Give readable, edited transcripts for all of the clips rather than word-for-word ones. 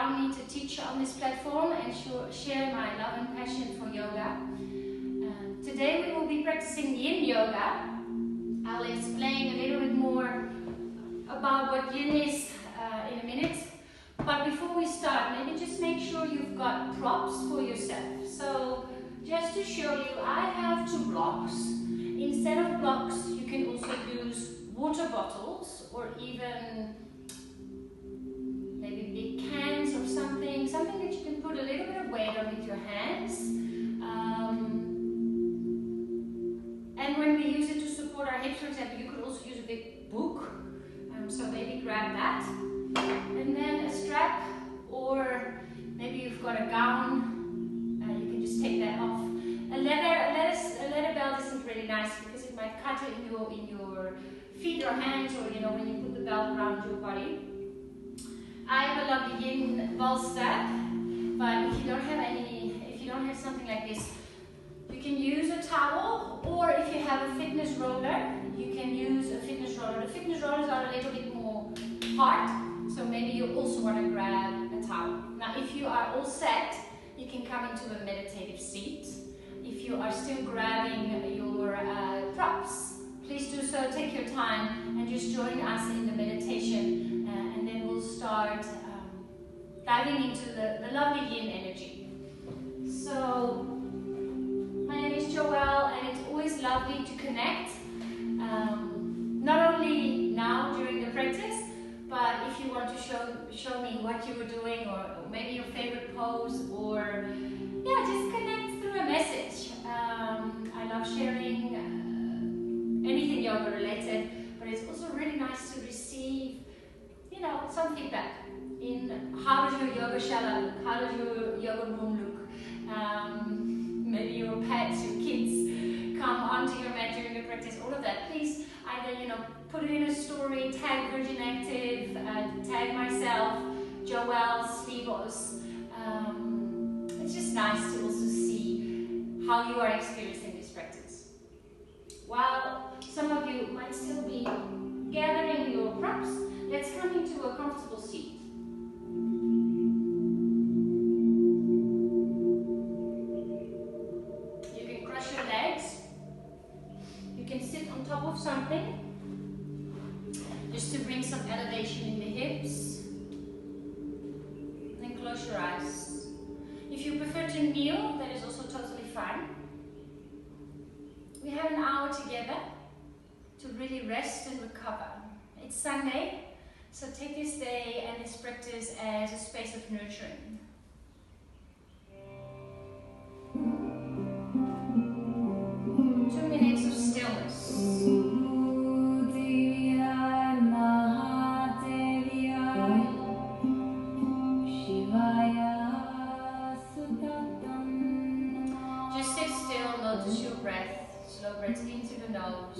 allow me to teach on this platform and share my love and passion for yoga. Today we will be practicing yin yoga. I'll explain a little bit more about what yin is in a minute. But before we start, maybe just make sure you've got props for yourself. So just to show you, I have 2 blocks. Instead of blocks, you can also use water bottles or even maybe big cans or something that you can put a little bit of weight on with your hands. And when we use it to support our hips, for example, you could also use a big book. So maybe grab that. And then a strap, or maybe you've got a gown, you can just take that off. A leather belt isn't really nice because it might cut it in your feet or hands, or when you put the belt around your body. I have a lovely yin bolster, but if you don't have something like this, you can use a towel, or if you have a fitness roller, you can use a fitness roller. The fitness rollers are a little bit more hard, so maybe you also want to grab a towel. Now, if you are all set, you can come into a meditative seat. If you are still grabbing your props, please do so. Take your time and just join us in the meditation, and then we'll start diving into the lovely yin energy. So, my name is Joëlle, and it's always lovely to connect. Not only now during the practice, but if you want to show me what you were doing, or maybe your favorite pose, or just connect through a message. I love sharing anything yoga related, but it's also really nice to receive, some feedback in how does your yoga shala look, how does your yoga room look. Maybe your pets, your kids come onto your mat during the practice, all of that. Please either, put it in a story, tag Virgin Active, tag myself, Joëlle, Slivos. It's just nice to also see how you are experiencing this practice. While some of you might still be gathering your props, let's come into a comfortable seat. Top of something, just to bring some elevation in the hips. Then close your eyes. If you prefer to kneel, that is also totally fine. We have an hour together to really rest and recover. It's Sunday, so take this day and this practice as a space of nurturing. Minutes of stillness. Just sit still, notice your breath. Slow breath into the nose.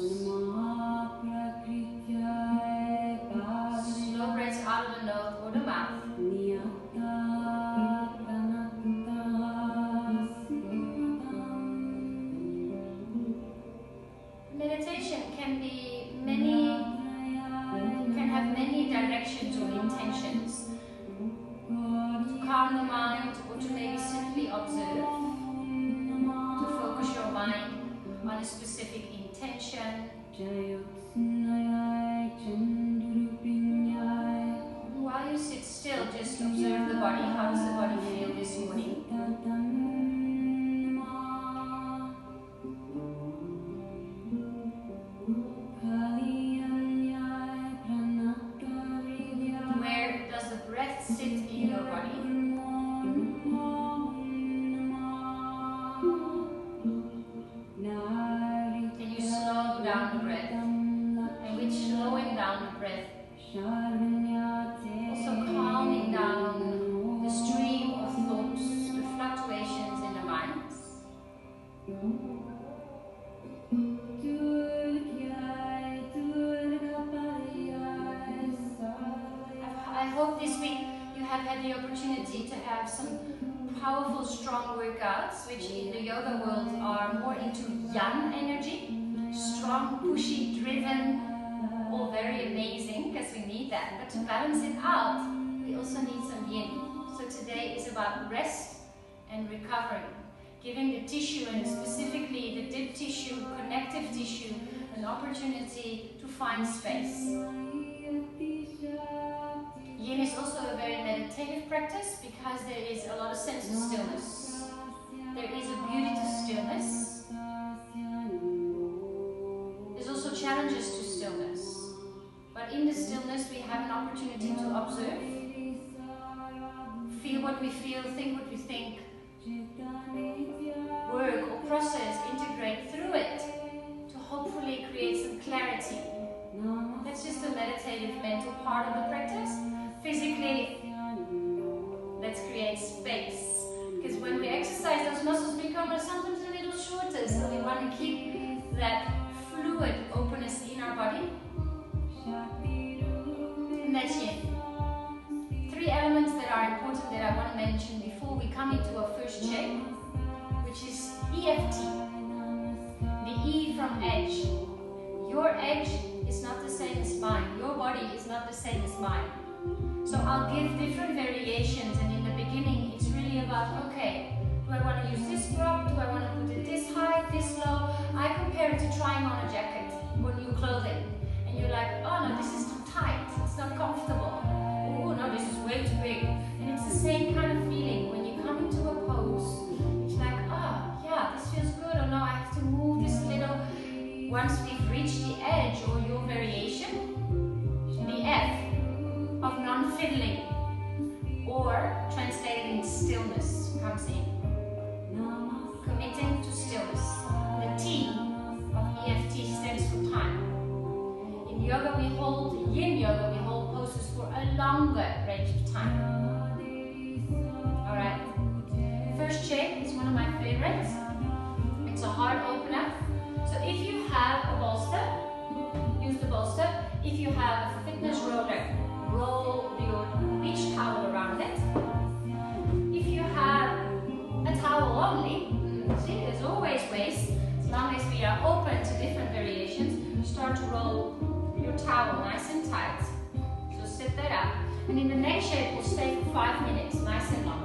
Slow breath out of the nose or the mouth. Meditation can have many directions or intentions. To calm the mind, or to maybe simply observe. To focus your mind on a specific intention. While you sit still, just observe the body. How does the body feel this morning? Where does the breath sit in your body? Can you slow down the breath? And with slowing down the breath, also calming down the stream of thoughts, the fluctuations in the mind. I hope this week you have had the opportunity to have some powerful, strong workouts, which in the yoga world are more into yang energy, strong, pushy, driven, all very amazing because we need that. But to balance it out, we also need some yin. So today is about rest and recovery, giving the tissue, and specifically the deep tissue, connective tissue, an opportunity to find space. Yin is also a very meditative practice because there is a lot of sense of stillness. There is a beauty to stillness. There's also challenges to stillness. But in the stillness we have an opportunity to observe, feel what we feel, think what we think, work or process, integrate through it to hopefully create some clarity. That's just the meditative mental part of the practice. Physically, let's create space. Because when we exercise, those muscles become sometimes a little shorter, so we want to keep that fluid openness in our body. And that's Yin. 3 elements that are important that I want to mention before we come into our first shape, which is EFT. The E from edge. Your edge is not the same as mine. Your body is not the same as mine. So I'll give different variations, and in the beginning it's really about, okay, do I want to use this drop? Do I want to put it this high, this low? I compare it to trying on a jacket or new clothing. And you're like, oh no, this is too tight, it's not comfortable. Oh no, this is way too big. And it's the same kind of feeling when you come into a pose. It's like, oh yeah, this feels good, or no, I have to move this a little. Once we've reached the edge or your variation, the F of non-fiddling, or translated in stillness, comes in. Committing to stillness. The T of EFT stands for time. In yoga we hold, Yin yoga, we hold poses for a longer range of time. Alright. First shape is one of my favorites. It's a heart opener. So if you have a bolster, use the bolster. If you have a fitness roller, roll your beach towel around it. If you have a towel only, see, there's always ways. As long as we are open to different variations, start to roll your towel nice and tight. So sit that up. And in the next shape, we'll stay for 5 minutes, nice and long.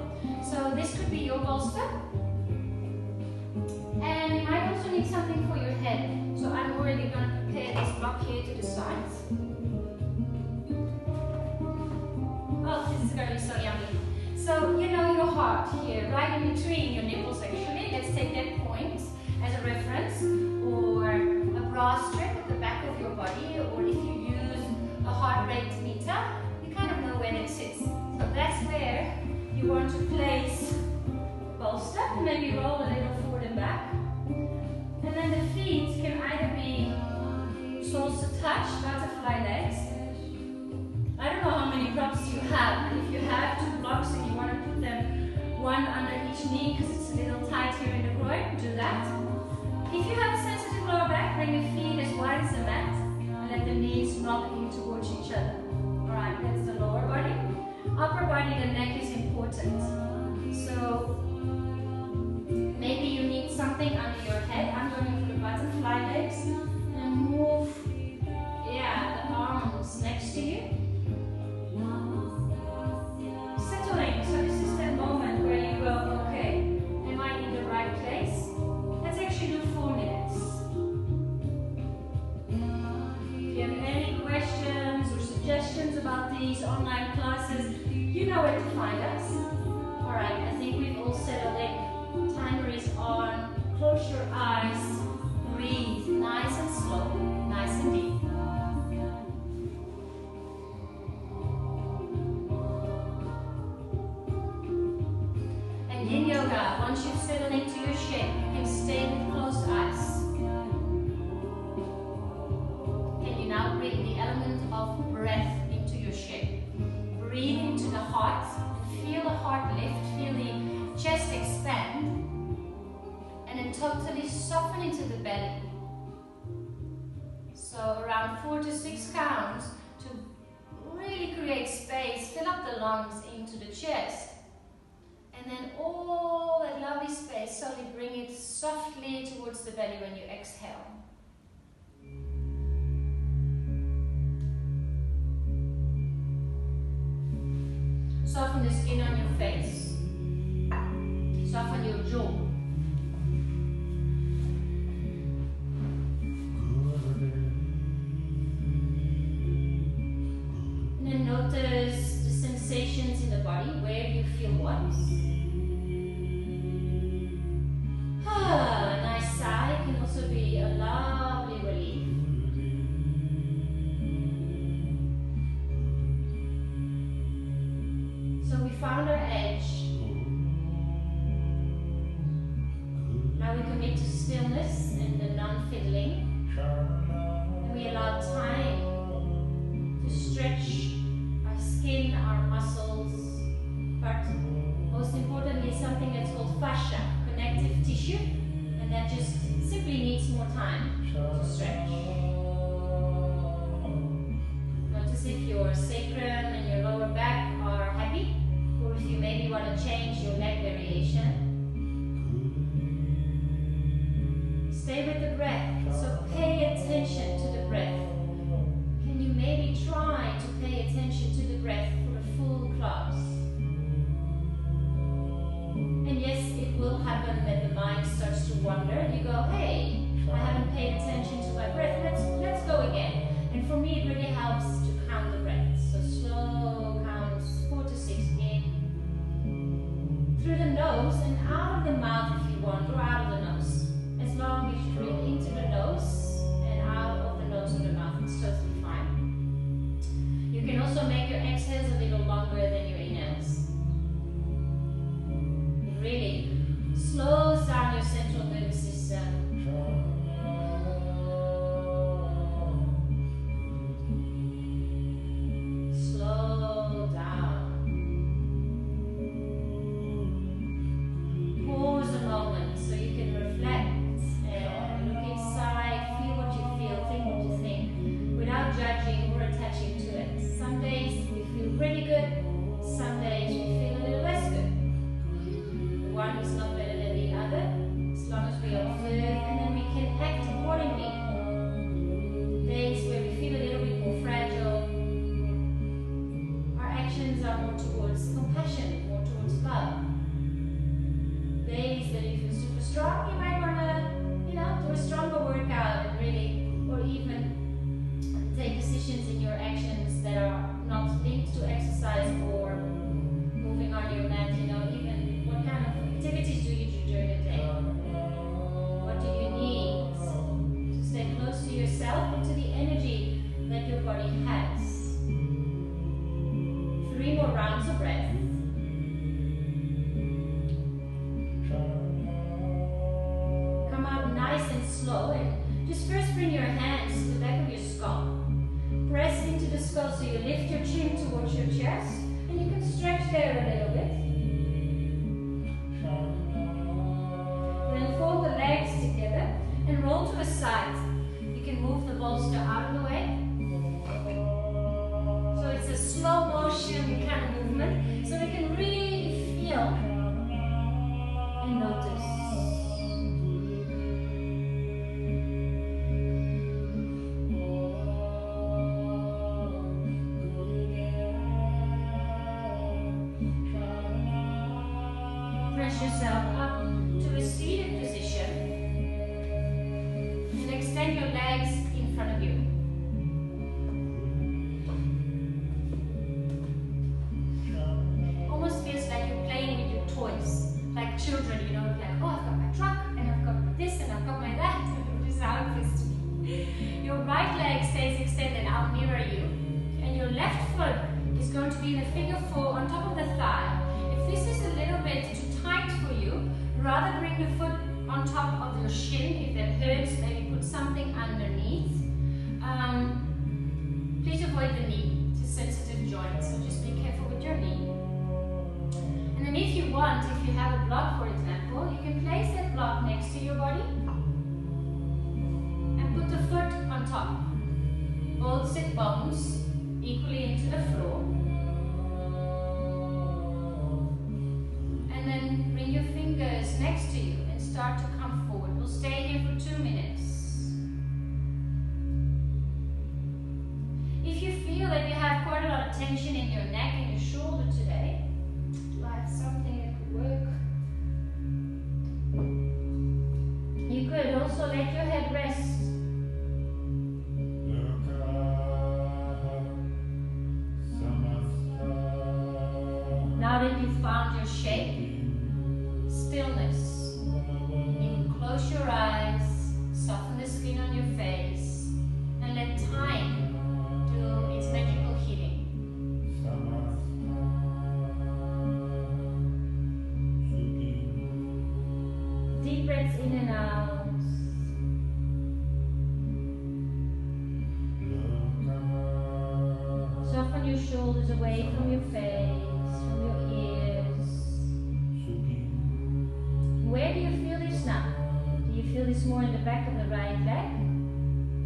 So this could be your bolster. And you might also need something for your head. So I'm already going to prepare this block here to the sides. Oh, this is going to be so yummy. So, you know your heart here, right in between your nipples actually. Let's take that point as a reference. Or a bra strap at the back of your body. Or if you use a heart rate meter, you kind of know where that sits. So that's where you want to place the bolster. Maybe roll a little forward and back. And then the feet can either be soles to touch, butterfly legs. I don't know how many props you have. If you have 2 blocks and you want to put them one under each knee because it's a little tight here in the groin, do that. If you have a sensitive lower back, bring your feet as wide as the mat and let the knees rock in towards each other. Alright, that's the lower body. Upper body, the neck is important. So maybe you need something under your head. I'm going for the butterfly legs and move, yeah, the arms next to you. Settling, so this is that moment where you go, okay, am I in the right place? Let's actually do 4 minutes. If you have any questions or suggestions about these online classes, you know where to find us. Alright, I think we've all settled in. Timer is on. Close your eyes. Breathe nice and slow, nice and deep. And Yin yoga, once you've settled into your shape, you can stay with closed eyes. Can you now bring the element of breath into your shape? Breathe into the heart. Feel the heart lift. Feel the chest expand. And then totally soften into the belly. So around 4 to 6 counts to really create space, fill up the lungs into the chest. And then all that lovely space, slowly bring it softly towards the belly when you exhale. Soften the skin on your face. Soften your jaw. And then notice the sensations in the body. Where do you feel what? A nice sigh can also be a lovely relief. So we found our edge. Now we commit to stillness and the non-fiddling. And we allow time to stretch our skin, our muscles, but most importantly something that's called fascia, connective tissue, and that just simply needs more time to stretch. Notice if your sacrum and your lower back are happy, or if you maybe want to change your leg variation. Stay with the breath, so pay attention to the breath. Can you maybe try to pay attention to the breath for a full class? And yes, it will happen that the mind starts to wander. You go, hey, I haven't paid attention to my breath. Let's go again. And for me, it really helps to count the breaths. So slow counts, 4 to 6 in. Through the nose and out of the mouth if you want, or out of the nose. As long as you breathe into the nose and out of the nose or the mouth, it's totally fine. You can also make your exhales a little longer than your inhales. It really slows down your central nervous system. Slow down. Pause a moment so you can reflect. Look inside, feel what you feel, think what you think, without judging or attaching to it. Some days we feel pretty good, some days we feel a little less good. The one is not better than the other, as long as we observe, and then we can act accordingly. Days where we feel a little bit more fragile, our actions are more towards compassion, more towards love. Days that you feel super strong, you might want to do a stronger workout and really, or even take decisions in your actions that are not linked to exercise or moving on your mat, even what kind of activities do you do during the day? What do you need to stay close to yourself and to the energy that your body has? 3 more rounds of breath. Nice and slow, and just first bring your hands to the back of your skull. Press into the skull so you lift your chin towards your chest, and you can stretch there a little bit. Then fold the legs together and roll to the side. You can move the bolster out of the way. So it's a slow motion kind of movement, so we can really feel and notice. Yourself up to a seated position and extend your legs in front of you. Almost feels like you're playing with your toys, like children, like, oh, I've got my truck and I've got this and I've got my that. This is how it feels to me. Your right leg stays extended, I'll mirror you, and your left foot is going to be in a figure 4 on top of the thigh. If this is a little bit too tight for you, rather bring the foot on top of your shin. If that hurts, maybe put something underneath. Please avoid the knee. It's a sensitive joint, so just be careful with your knee. And then if you want, if you have a block, for example, you can place that block next to your body and put the foot on top. Both sit bones equally into the floor. And then bring your fingers next to you and start to come forward. We'll stay here for 2 minutes. If you feel that you have quite a lot of tension in your neck and your shoulder today, now that you've found your shape, stillness. You close your eyes, soften the skin on your face, and let time do its magical healing. Deep breaths in and out. Soften your shoulders away from your face, from your ears. Where do you feel this now? Do you feel this more in the back of the right leg?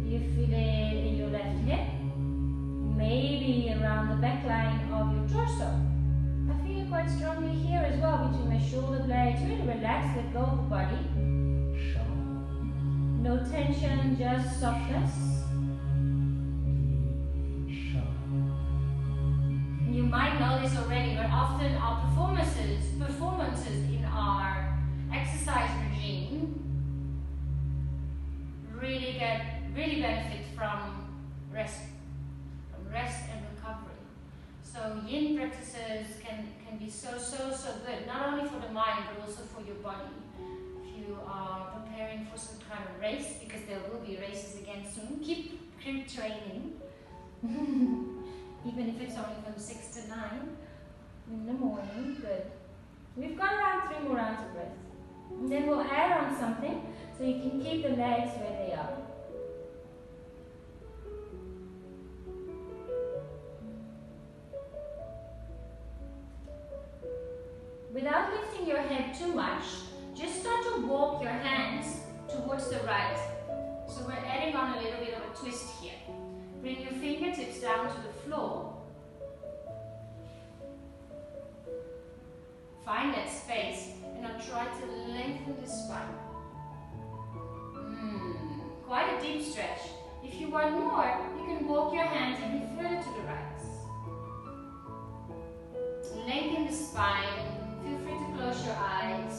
Do you feel it in your left hip? Maybe around the back line of your torso. I feel it quite strongly here as well, between my shoulder blades. Really relax, let go of the body. No tension, just softness. You might know this already, but often our performances in our exercise regime really benefit from rest and recovery. So yin practices can be so good, not only for the mind but also for your body. If you are preparing for some kind of race, because there will be races again soon, keep training. Even if it's only from 6 to 9 in the morning, good. We've got around 3 more rounds of breath. And then we'll add on something so you can keep the legs where they are. Without lifting your head too much, just start to walk your hands towards the right. So we're adding on a little bit of a twist here. Bring your fingertips down to the floor. Find that space and now try to lengthen the spine. Quite a deep stretch. If you want more, you can walk your hands even further to the right. Lengthen the spine. Feel free to close your eyes.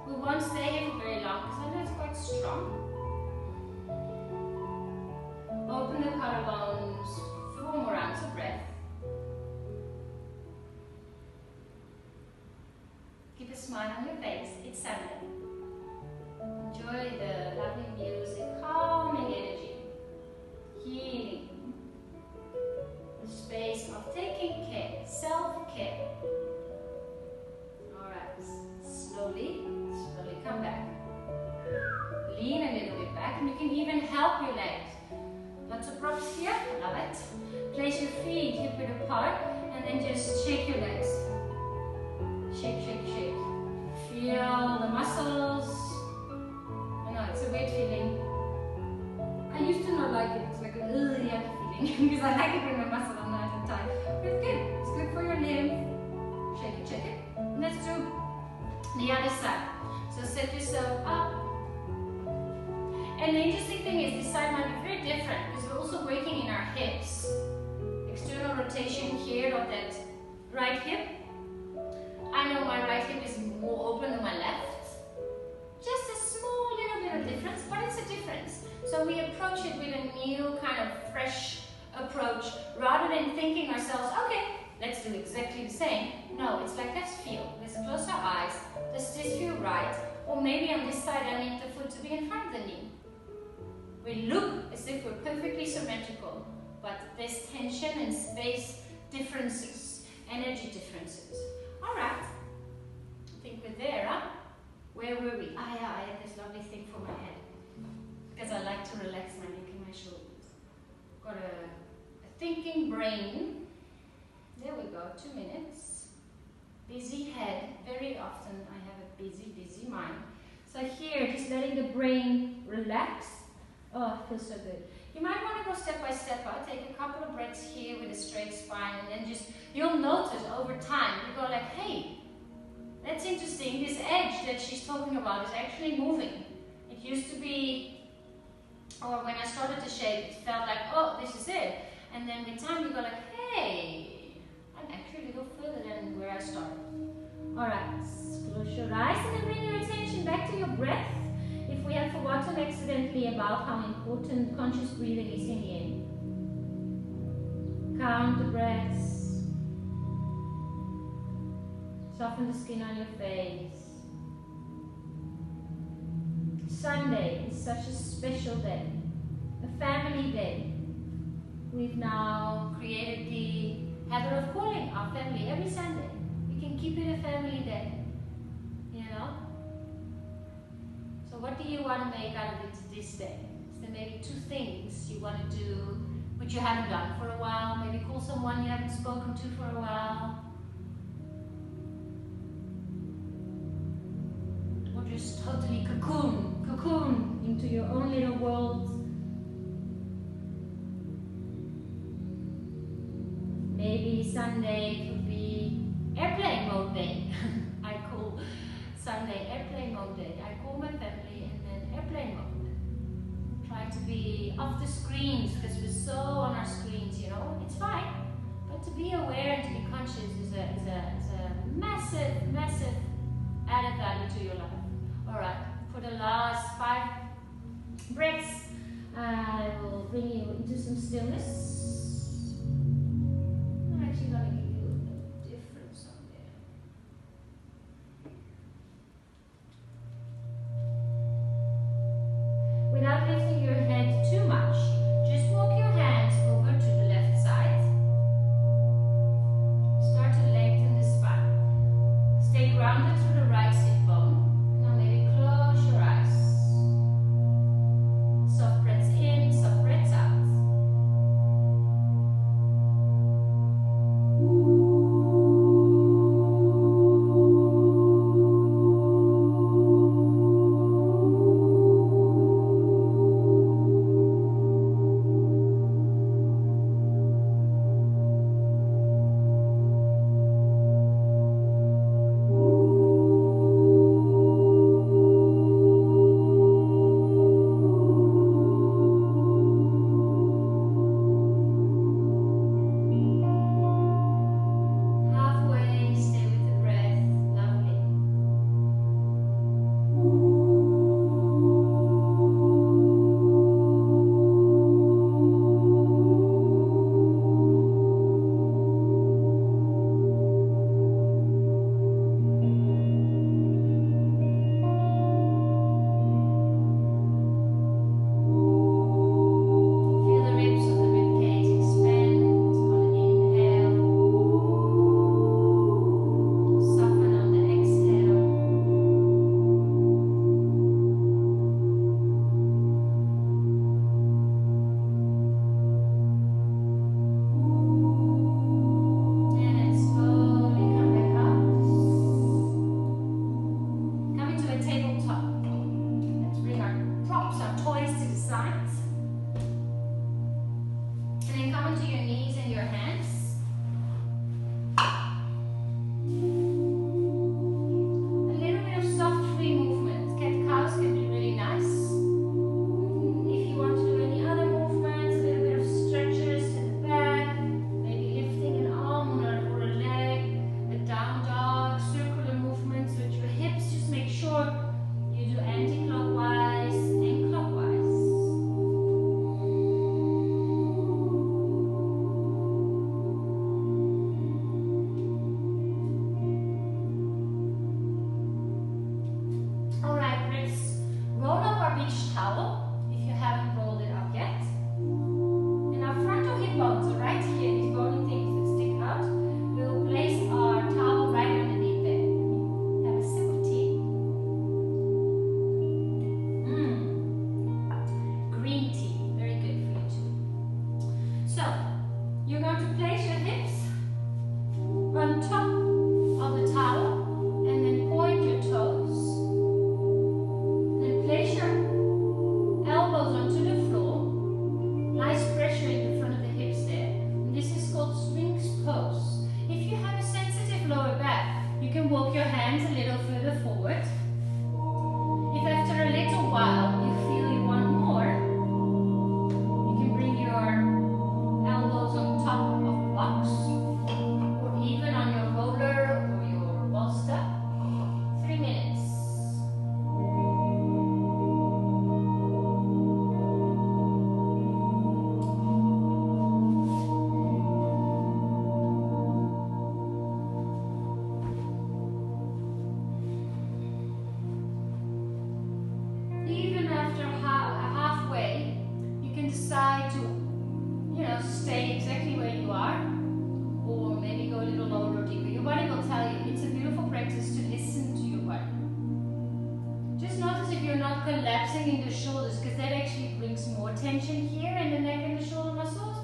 We won't stay here for very long because I know it's quite strong. Open the collarbones, 4 more rounds of breath. Keep a smile on your face, it's Sunday. Enjoy the lovely music, calming energy, healing. The space of taking care, self-care. Alright, slowly come back. Lean a little bit back, and you can even help your legs. Lots of props here, love it. Place your feet hip width apart and then just shake your legs. Shake, shake, shake. Feel the muscles. I know, it's a weird feeling. I used to not like it, it's like a yucky feeling because I like it when my muscles are nice and tight. But it's good, it's good for your limb. Shake it, shake it. Let's do the other side. So set yourself up. And the interesting thing is, this side might be very different because we're also working in our hips. External rotation here of that right hip. I know my right hip is more open than my left. Just a small little bit of difference, but it's a difference. So we approach it with a new kind of fresh approach rather than thinking ourselves, okay, let's do exactly the same. No, it's like, let's feel. Let's close our eyes. Does this feel right? Or maybe on this side I need the foot to be in front of the knee. We look as if we're perfectly symmetrical, but there's tension and space differences, energy differences. Alright, I think we're there, huh? Where were we? Ah yeah, I had this lovely thing for my head, because I like to relax my neck and my shoulders. Got a thinking brain. There we go, 2 minutes. Busy head, very often I have a busy mind. So here, just letting the brain relax. Oh, it feels so good. You might want to go step by step. I'll take a couple of breaths here with a straight spine, and then just, you'll notice over time, you go like, hey, that's interesting. This edge that she's talking about is actually moving. It used to be, or when I started to shape, it felt like, oh, this is it. And then with time, you go like, hey, I'm actually a little further than where I started. All right, close your eyes and then bring your attention back to your breath. If we have forgotten accidentally about how important conscious breathing is in the end. Count the breaths. Soften the skin on your face. Sunday is such a special day, a family day. We've now created the habit of calling our family every Sunday. We can keep it a family day, you know? So what do you want to make out of it this day? Is there maybe 2 things you want to do which you haven't done for a while? Maybe call someone you haven't spoken to for a while. Or just totally cocoon into your own little world. Maybe Sunday could be airplane mode day. I call Sunday airplane mode day. I call my family and then airplane mode. Try to be off the screens because we're so on our screens, you know. It's fine, but to be aware and to be conscious is a massive added value to your life. Alright, for the last 5 breaths, I will bring you into some stillness. I'm actually going to give you a different song there. Without lifting your head too much, just walk your hands over to the left side. Start to lengthen the spine. Stay grounded through the right sit bone. Now maybe close your eyes. Soft breaths in, soft breaths out. practice to listen to your body. Just notice if you're not collapsing in the shoulders, because that actually brings more tension here in the neck and the shoulder muscles.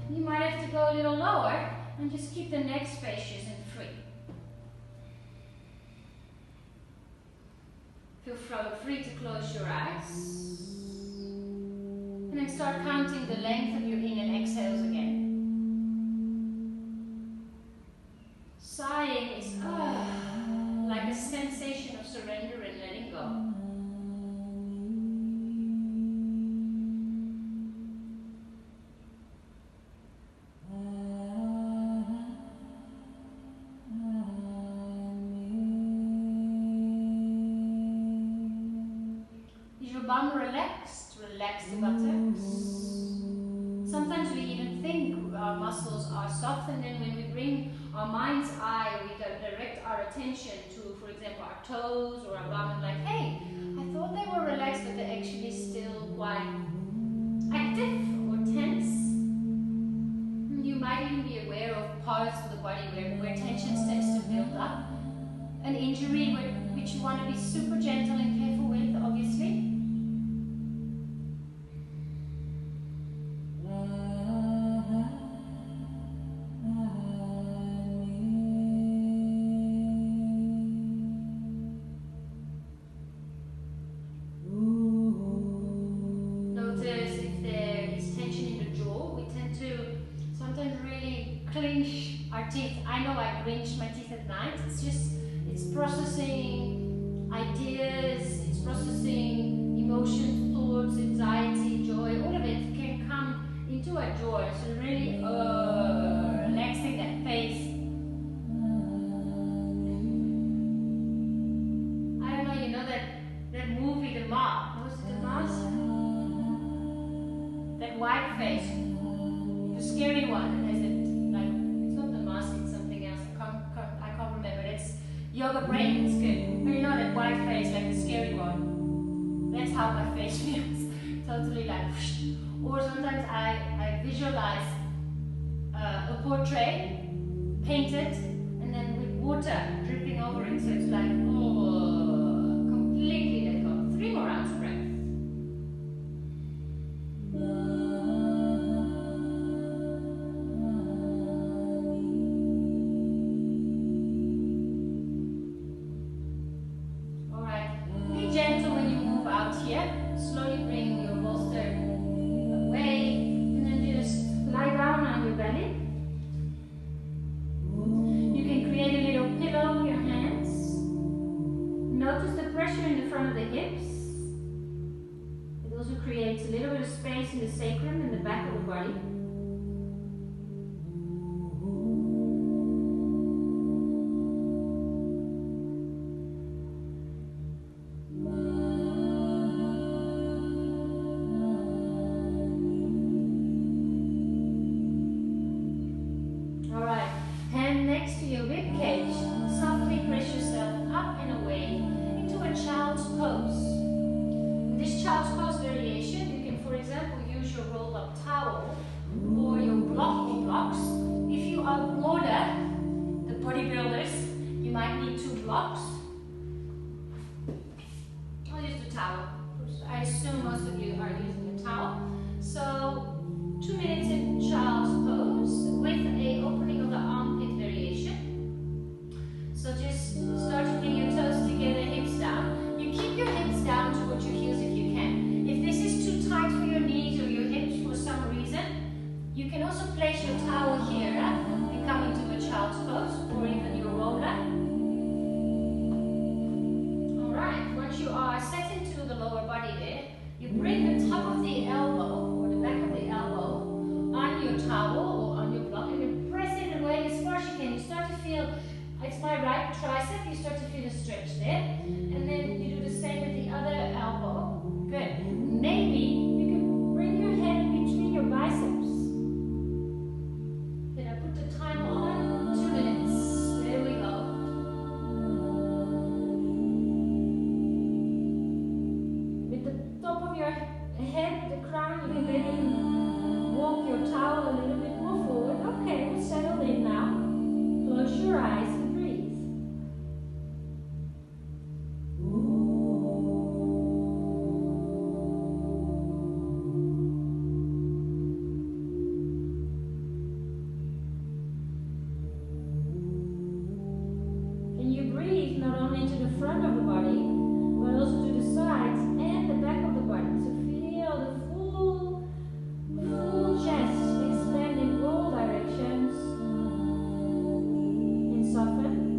You might have to go a little lower and just keep the neck spacious and free. Feel free to close your eyes. And then start counting the length of your in and exhales again. Sighing is like a sensation of surrender and letting go. Is your bum relaxed? Relax the buttocks. Sometimes we even think our muscles are soft, and then when we bring our mind's eye, we direct our attention to, for example, our toes or our bum, and like, hey, I thought they were relaxed, but they're actually still quite active or tense. You might even be aware of parts of the body where tension tends to build up. An injury which you want to be super gentle and careful with, obviously. It's processing ideas, it's processing emotions, thoughts, anxiety, joy, all of it can come into a joy. So really relaxing that face. I don't know, you know that movie, The Mask? Was it The Mask? That white face, the scary one, is it? Like, it's not The Mask, it's something else. I can't remember. It's Yoga Brain, it's good. But you know that white face, like the scary one. That's how my face feels. Totally like whoosh. Or sometimes I visualize a portrait painted and then with water dripping over it. So it's like, oh, completely let go. 3 more rounds of breath. Creates a little bit of space in the sacrum and the back of the body. Alright, hand next to your rib cage. Softly press yourself up and away into a child's pose. This child's pose variation, you can, for example, use your rolled up towel or your block or blocks. If you are broader, the bodybuilders, you might need 2 blocks. I'll use the towel. I assume most of you are using the towel. So 2 minutes in child's pose with a opening of the armpit variation. So just start to bring your toes together, hips down. You keep your hips down towards your heels if you can. If this is too tight for your knees or your hips for some reason, you can also place your towel here and come into a child's pose or even your roller. Alright, once you are set into the lower body there, you bring the top of the elbow or the back of the elbow on your towel or on your block and you press it away as far as you can. You start to feel, it's my right tricep, you start to feel a stretch there. And then you do the same with the other elbow. Good. Maybe you can bring your head between your biceps. Then I put the timer on, 2 minutes. There we go. With the top of your head, the crown, you can maybe walk your towel a little bit more forward. Okay, we'll settle in now. Close your eyes and breathe. not only to the front of the body, but also to the sides and the back of the body. So feel the full chest expand in all directions and soften.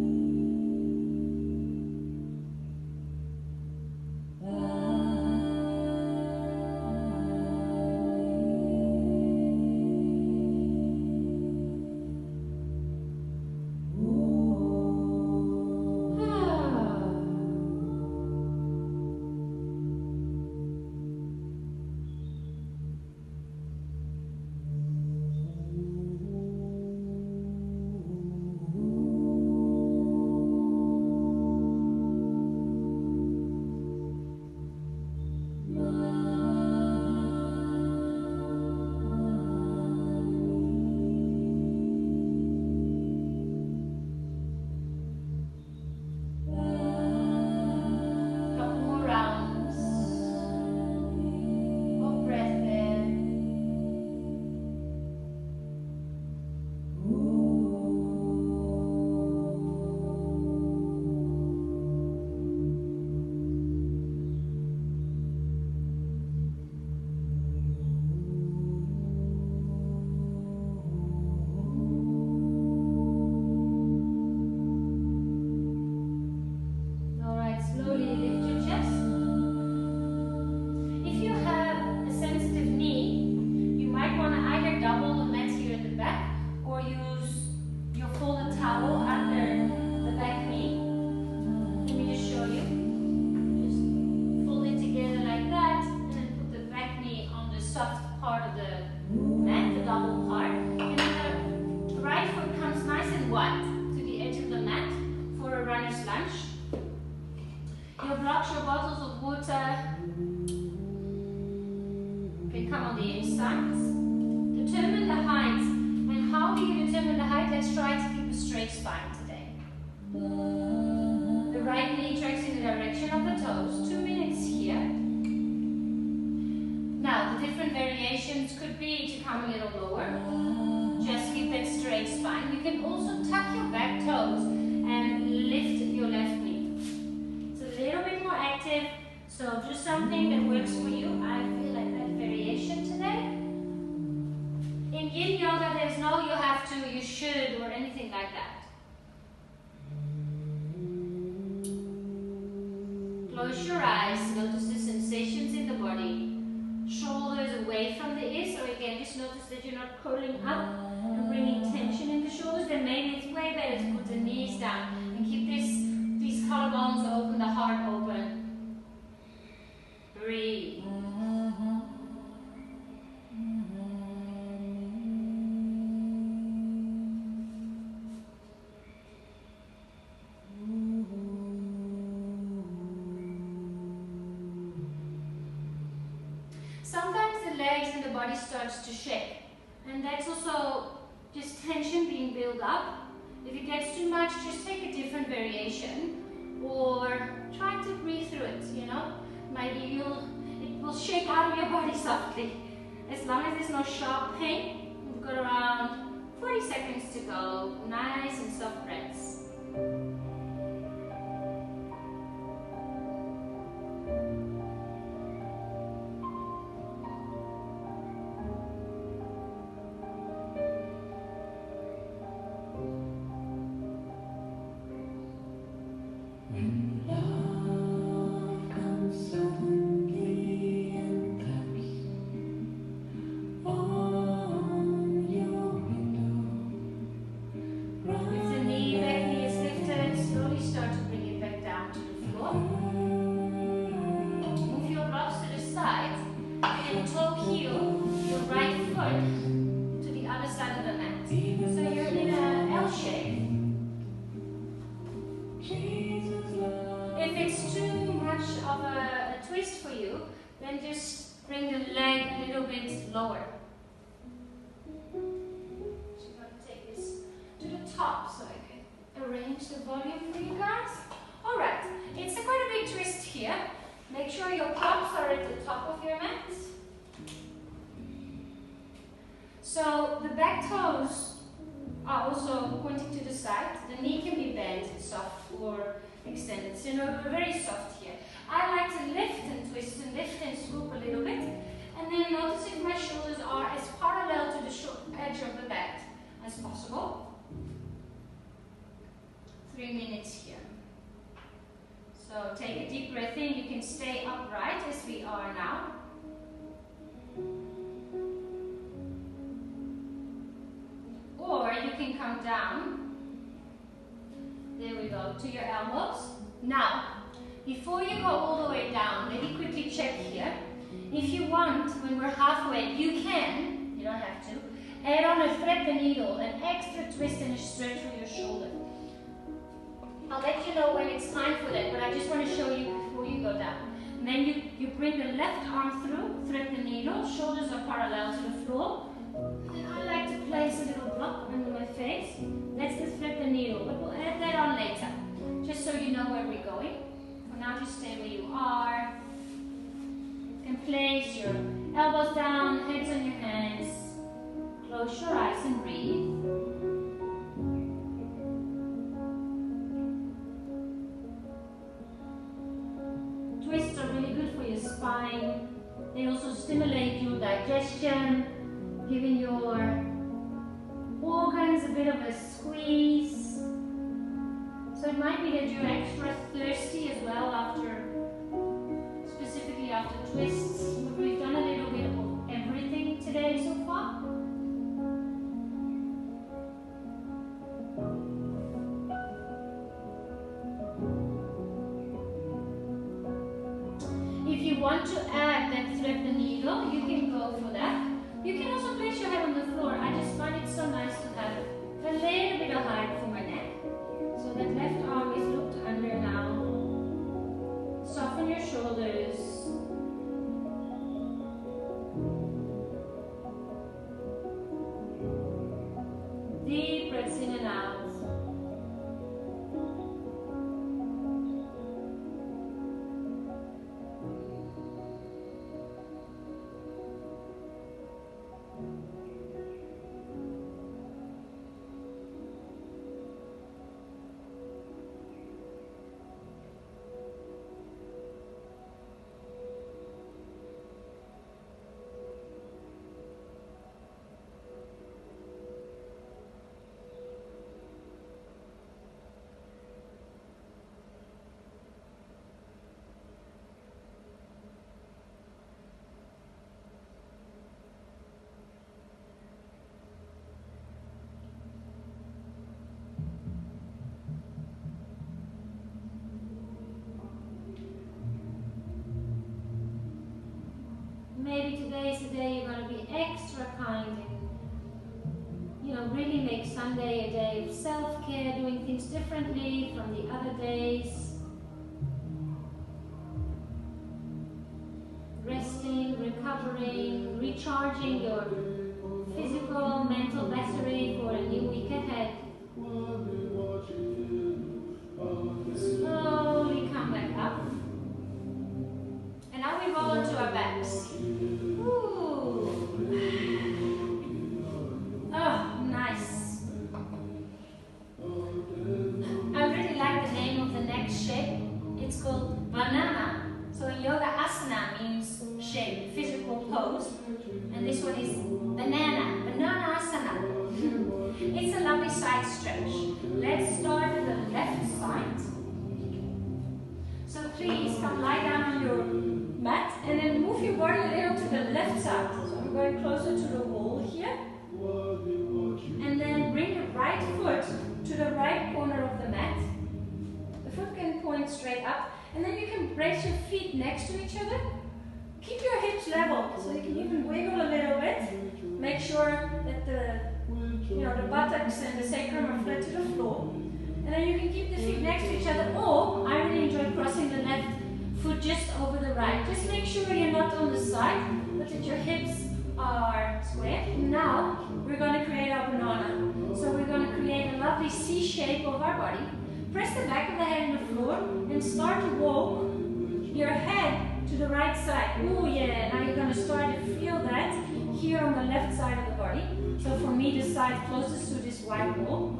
Close your eyes, notice the sensations in the body. Shoulders away from the ears, so again just notice that you're not curling up and bringing tension in the shoulders. Then maybe it's way better to put the knees down and keep these collarbones open, the heart open. Breathe. Sometimes the legs and the body starts to shake, and that's also just tension being built up. If it gets too much, just take a different variation or try to breathe through it, you know. Maybe it will shake out of your body softly. As long as there's no sharp pain, we've got around 40 seconds to go. Nice and soft breaths. So the back toes are also pointing to the side. The knee can be bent, soft, or extended. So no, we're very soft here. I like to lift and twist and lift and swoop a little bit. And then notice if my shoulders are as parallel to the edge of the bed as possible. 3 minutes here. So take a deep breath in. You can stay upright as we are now. Or you can come down. There we go, to your elbows. Now, before you go all the way down, let me quickly check here. If you want, when we're halfway, you can, you don't have to, add on a thread the needle, an extra twist and a stretch for your shoulder. I'll let you know when it's time for that, but I just want to show you before you go down. And then you bring the left arm through, thread the needle, shoulders are parallel to the floor. And I like to place a little block under my face. That's the thread the needle, but we'll add that on later, just so you know where we're going. For now, just stay where you are. And place your elbows down, heads on your hands. Close your eyes and breathe. Twists are really good for your spine. They also stimulate your digestion, giving your organs a bit of a squeeze. So it might be that you're extra thirsty as well specifically after twists. But we've done a little bit of everything today so far. If you want to add that thread the needle, you can go for that. You can also place your head on the floor. I just find it so nice to have a little bit of height for my neck. So that left arm is looped under now. Soften your shoulders. Deep breaths in and out. Maybe today is the day you're going to be extra kind and, really make Sunday a day of self-care, doing things differently from the other days. Resting, recovering, recharging your physical, mental battery for a new week ahead. Slowly come back up. And now we roll onto our backs. Ooh. Oh, nice. I really like the name of the next shape. It's called banana. So yoga asana means shape, physical pose. And this one is banana asana. It's a lovely side stretch. Let's start with the left side. So please come lie down on your mat and then move your body a little to the left side. So I'm going closer to the wall here. And then bring the right foot to the right corner of the mat. The foot can point straight up. And then you can brace your feet next to each other. Keep your hips level, so you can even wiggle a little bit. Make sure that the buttocks and the sacrum are flat to the floor. And then you can keep the feet next to each other. Or, I really enjoy crossing the left foot just over the right. Just make sure you're not on the side, but that your hips are square. Now, we're going to create our banana. So we're going to create a lovely C shape of our body. Press the back of the head on the floor and start to walk your head to the right side. Oh yeah, now you're going to start to feel that here on the left side of the body. So for me, the side closest to this white wall.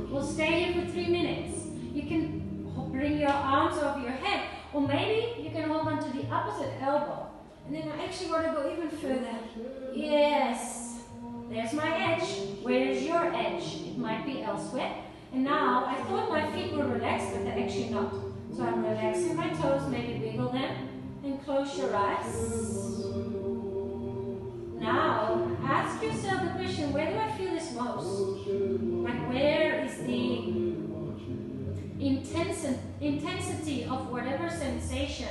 We'll stay here for 3 minutes. You can your arms over your head. Or maybe you can hold on to the opposite elbow. And then I actually want to go even further. Yes. There's my edge. Where is your edge? It might be elsewhere. And now, I thought my feet were relaxed, but they're actually not. So I'm relaxing my toes, maybe wiggle them, and close your eyes. Now, ask yourself the question, where do I feel this most? Like, where is the intensity of whatever sensation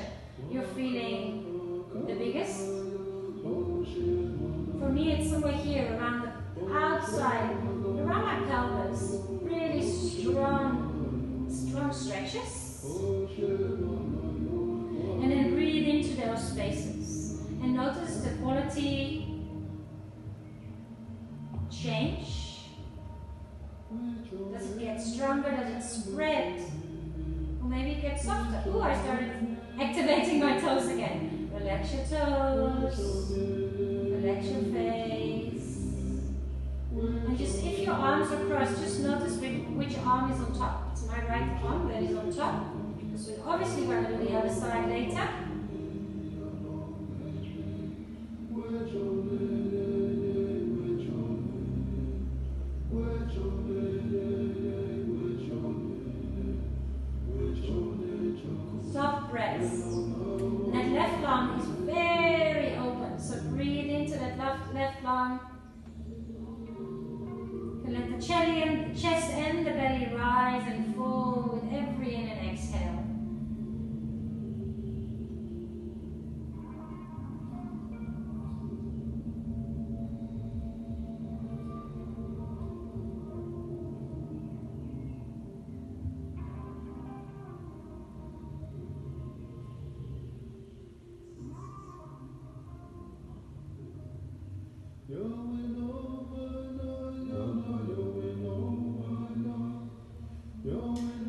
you're feeling the biggest? For me, it's somewhere here, around the outside, around my pelvis. Really strong stretches. And then breathe into those spaces. And notice the quality change. Does it get stronger? Does it spread? Or maybe it gets softer. Oh, I started activating my toes again. Relax your toes. Relax your face. And just, if your arms are crossed, just notice which arm is on top. It's my right arm that is on top. So we're obviously going to do the other side later. Soft breaths. And that left lung is very open. So breathe into that left lung. And let the chest and the belly rise and fall with every in and exhale.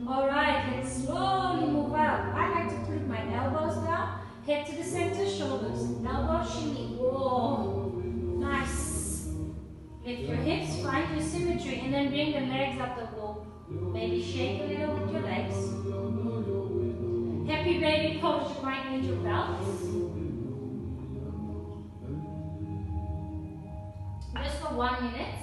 Alright, let's slowly move out. I like to put my elbows down, head to the center, shoulders, elbow shimmy. Whoa, nice. Lift your hips, find your symmetry, and then bring the legs up the wall. Maybe shake a little with your legs. Happy baby pose, you might need your belt. Just for 1 minute.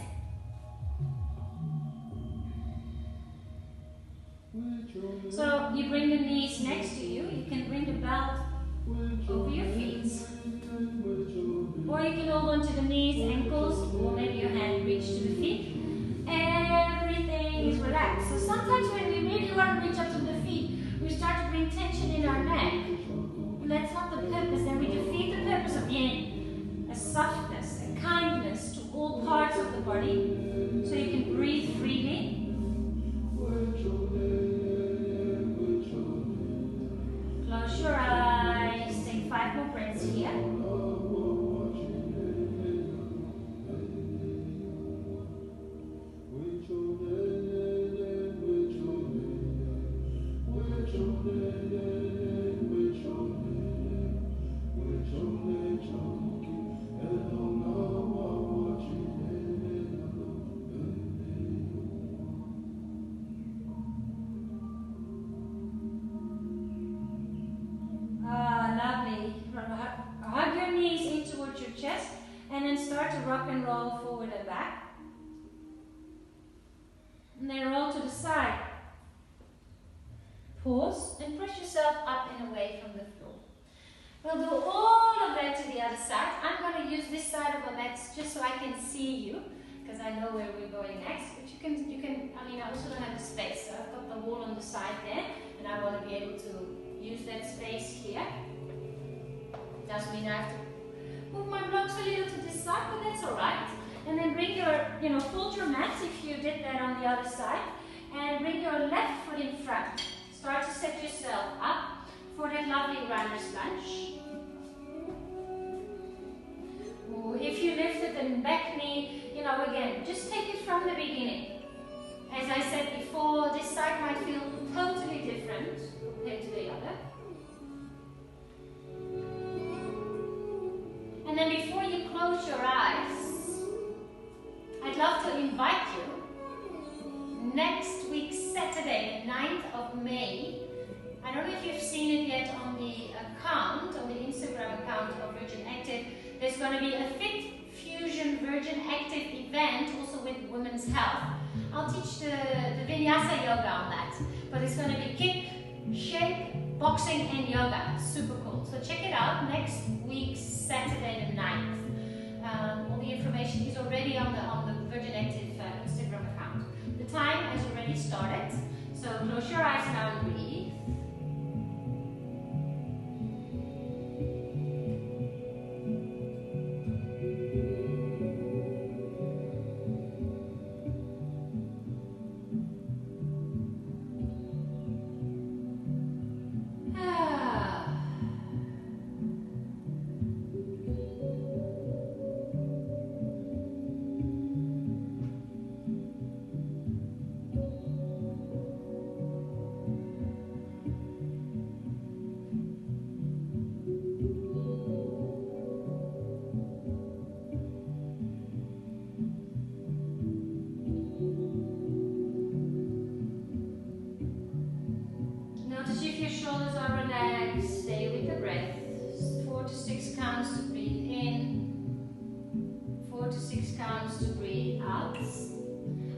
So you bring the knees next to you. You can bring the belt over your feet. Or you can hold on to the knees, ankles, or maybe your hand reach to the feet. Everything is relaxed. So sometimes when we really want to reach up to the feet, we start to bring tension in our neck. And that's not the purpose. Then we defeat the purpose of yin. A softness, a kindness to all parts of the body. So you can breathe freely. Close your eyes, take 5 more breaths here. Hug your knees in towards your chest and then start to rock and roll forward and back. And then roll to the side. Pause and push yourself up and away from the floor. We'll do all of that to the other side. I'm going to use this side of the mat just so I can see you, because I know where we're going next. But you can, I mean, I also don't have the space, so I've got the wall on the side there, and I want to be able to use that space here. Doesn't mean I have to move my blocks a little to this side, but that's alright. And then bring your, fold your mat if you did that on the other side, and bring your left foot in front. Start to set yourself up for that lovely runner's lunge. Ooh, if you lifted the back knee, again, just take it from the beginning. As I said before, this side might feel totally different compared to the other. And then before you close your eyes, I'd love to invite you next week, Saturday, the 9th of May, I don't know if you've seen it yet on the account, on the Instagram account of Virgin Active. There's going to be a Fit Fusion Virgin Active event also with Women's Health. I'll teach the Vinyasa yoga on that. But it's going to be kick, shake, boxing and yoga. Super cool. So check it out next week, Saturday the 9th. All the information is already on the Virgin Active Instagram account. The time has already started. So close your eyes now and breathe. Notice if your shoulders are relaxed, stay with the breath. 4 to 6 counts to breathe in, 4 to 6 counts to breathe out.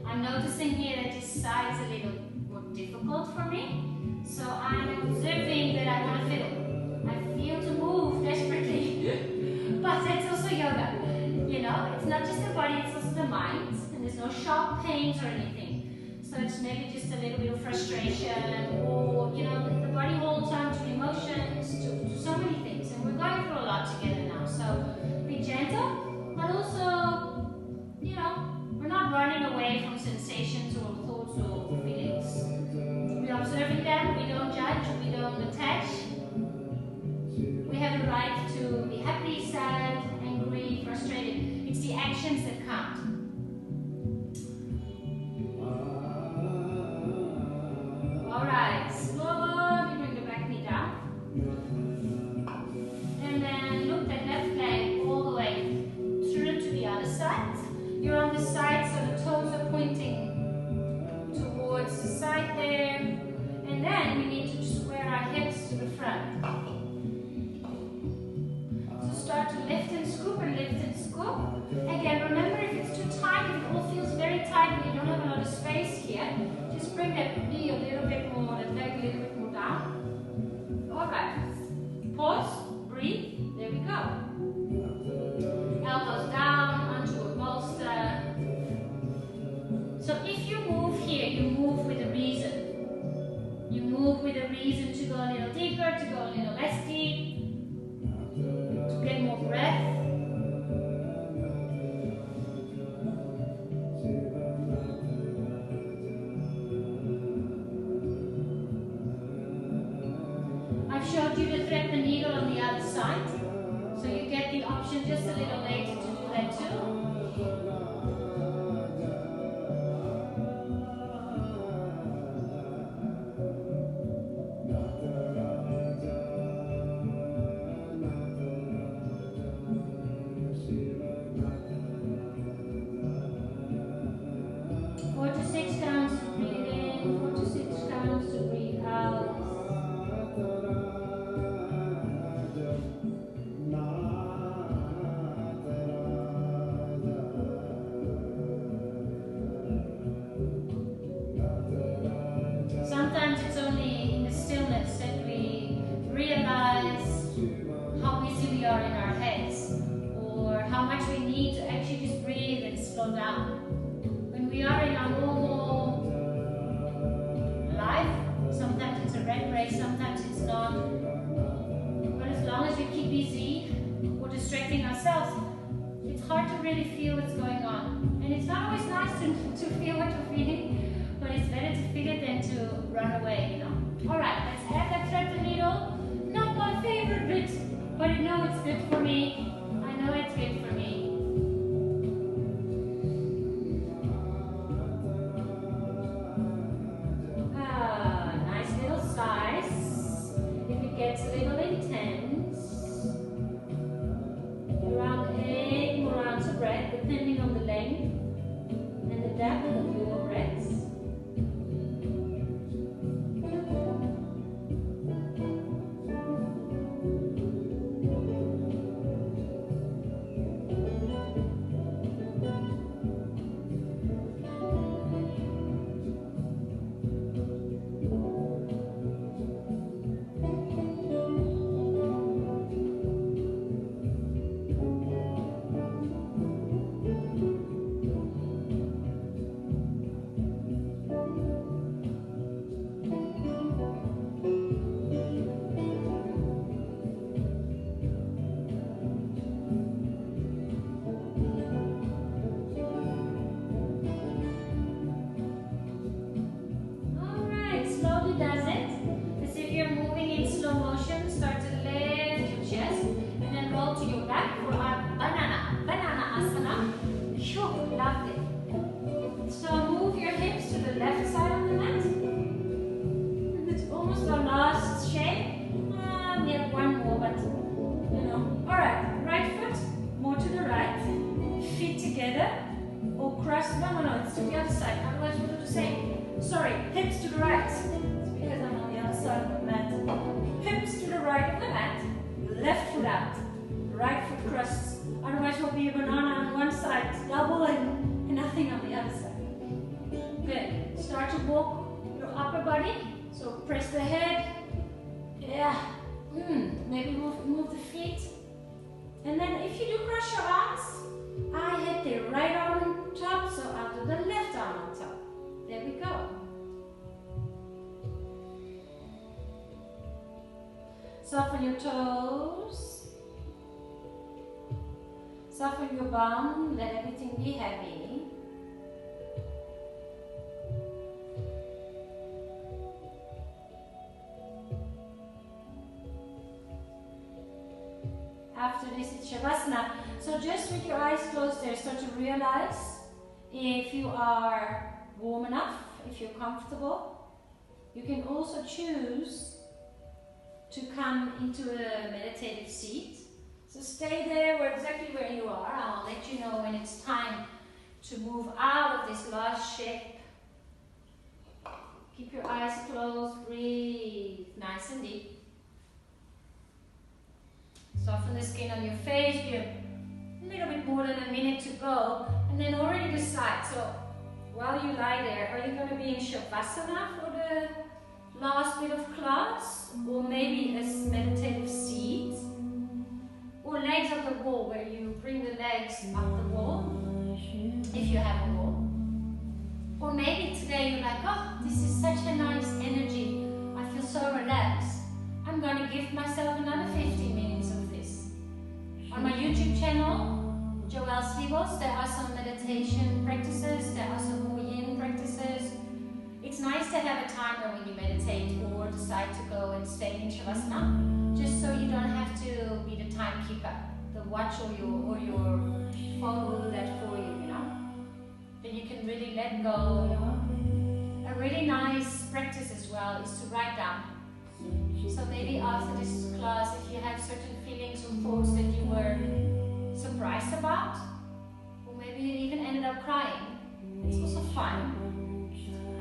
I'm noticing here that this side is a little more difficult for me, so I'm observing that I want to feel. I feel to move desperately, but that's also yoga. You know, it's not just the body, it's also the mind, and there's no sharp pains or anything. So it's maybe just a little bit of frustration, or you know, the body holds on to emotions, to so many things, and we're going through a lot together now. So be gentle, but also, you know, we're not running away from sensations or thoughts or feelings. We're observing them, we don't judge, we don't attach. We have a right to be happy, sad, angry, frustrated. It's the actions that count. Alright, slowly bring the back knee down. And then look that left leg all the way through to the other side. You're on the side, so the toes are pointing towards the side there. And then we need to square our hips to the front. So start to lift and scoop and lift and scoop. Again, remember if it's too tight, if it all feels very tight and you don't have a lot of space here, just bring that knee a little bit more, that leg a little bit more down. Alright. Pause, breathe, there we go. Elbows down onto a bolster. So if you move here, you move with a reason. You move with a reason to go a little deeper, to go a little less deep, to get more breath. I've showed you to thread the needle on the other side, so you get the option just a little later to do that too. Sometimes it's only in the stillness that we realize how busy we are in our heads, or how much we need to actually just breathe and slow down. When we are in our normal life, sometimes it's a rat race, sometimes it's not. But as long as we keep busy or distracting ourselves, it's hard to really feel what's going on. And it's not always nice to feel what we're feeling. But it's better to feel it than to run away, you know. Alright, let's add that thread the needle. Not my favorite bit, but I know it's good for me. I know it's good for me. Nice little size. If it gets a little intense, around 8 more rounds of breath, depending on the length and the depth of your breaths. hips to the right. It's because I'm on the other side of the mat. Hips to the right of the mat. Left foot out. Right foot crosses. Otherwise it will be a banana on one side, double and nothing on the other side. Good. Start to walk your upper body. So press the head. Yeah. Maybe move the feet. And then if you do cross your arms, I hit the right arm on top, so I'll do the left arm on top. There we go. Soften your toes. Soften your bum. Let everything be heavy. After this, it's Shavasana. So just with your eyes closed there, start to realize if you are warm enough, if you're comfortable. You can also choose to come into a meditative seat. So stay there exactly where you are. I'll let you know when it's time to move out of this last shape. Keep your eyes closed, breathe nice and deep. Soften the skin on your face, give a little bit more than a minute to go, and then already decide. So while you lie there, are you going to be in Shavasana for the last bit of class, or maybe a meditative seat, or legs up the wall, where you bring the legs up the wall, if you have a wall. Or maybe today you're like, oh, this is such a nice energy, I feel so relaxed. I'm going to give myself another 15 minutes of this. On my YouTube channel, Joëlle, there are some meditation practices, there are some more yin practices. It's nice to have a timer when you meditate or decide to go and stay in Shavasana, just so you don't have to be the timekeeper. The watch or your phone will do that for you, you know. Then you can really let go. A really nice practice as well is to write down. So maybe after this class, if you have certain feelings or thoughts that you were surprised about, or maybe you even ended up crying, it's also fine.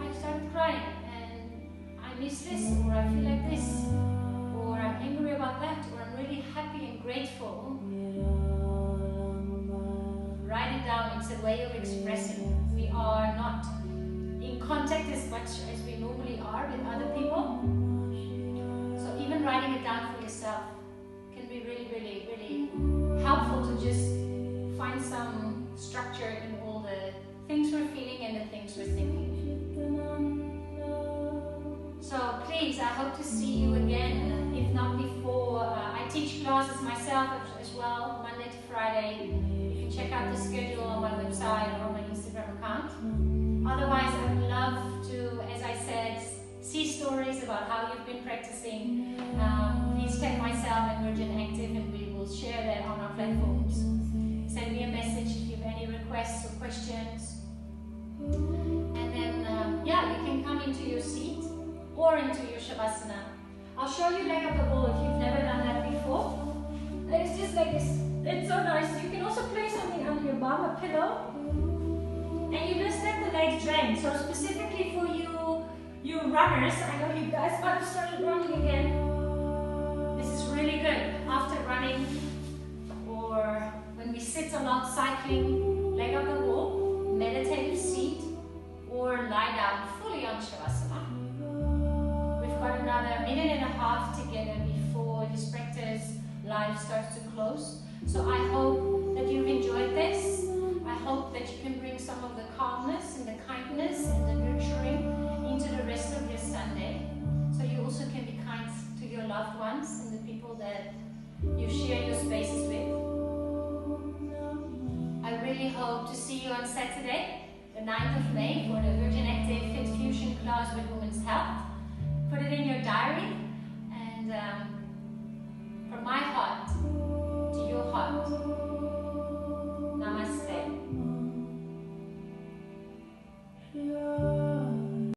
I started crying and I miss this, or I feel like this, or I'm angry about that, or I'm really happy and grateful. Write it down. It's a way of expressing. We are not in contact as much as we normally are with other people. So even writing it down for yourself can be really, really, really helpful to just find some structure in all the things we're feeling and the things we're thinking. So please, I hope to see you again, if not before. I teach classes myself as well, Monday to Friday. You can check out the schedule on my website or on my Instagram account. Otherwise, I would love to, as I said, see stories about how you've been practicing. Please tag myself and Virgin Active, and we will share that on our platforms. Send me a message if you have any requests or questions. And then, yeah, you can come into your seat or into your Shavasana. I'll show you leg up the wall if you've never done that before. It's just like this. It's so nice. You can also place something under your bum, a pillow. And you just let the legs drain. So specifically for you runners, I know you guys might have started running again. This is really good. After running, or when we sit a lot cycling, leg up the wall, meditative seat, or lie down fully on Shavasana. We've got another minute and a half together before this practice live starts to close. So I hope that you've enjoyed this. I hope that you can bring some of the calmness and the kindness and the nurturing into the rest of your Sunday. So you also can be kind to your loved ones and the people that you share your spaces with. I really hope to see you on Saturday, the 9th of May, for the Virgin Active Fit Fusion class with Women's Health. Put it in your diary.